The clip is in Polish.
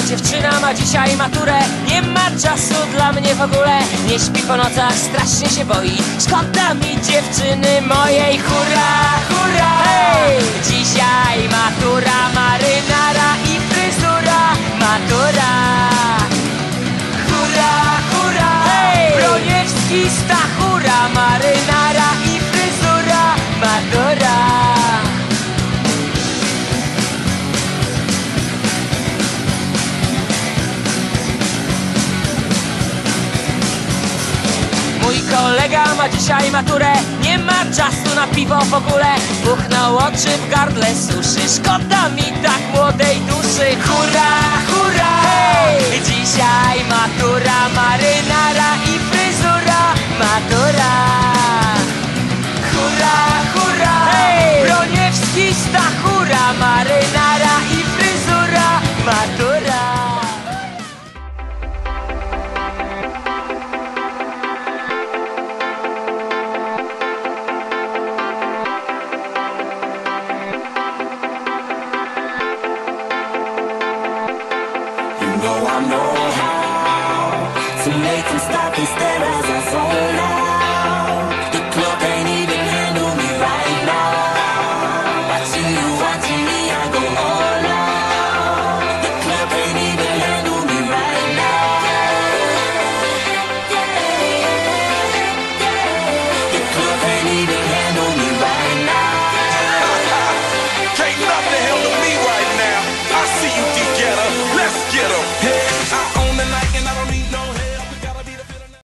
dziewczyna ma dzisiaj maturę. Nie ma czasu dla mnie w ogóle. Nie śpi po nocach, strasznie się boi. Szkoda mi dziewczyny mojej. Hurra, hurra, hej! Dzisiaj matura, marynara i fryzura. Matura. Hurra, hurra, hej! Broniewski, Stachura, marynara i fryzura. Matura. Mój kolega ma dzisiaj maturę. Nie ma czasu na piwo w ogóle. Buchnął oczy, w gardle suszy. Szkoda mi tak młodej duszy. Hurra, hurra, hej! Dzisiaj matura, marynara i fryzura. Matura.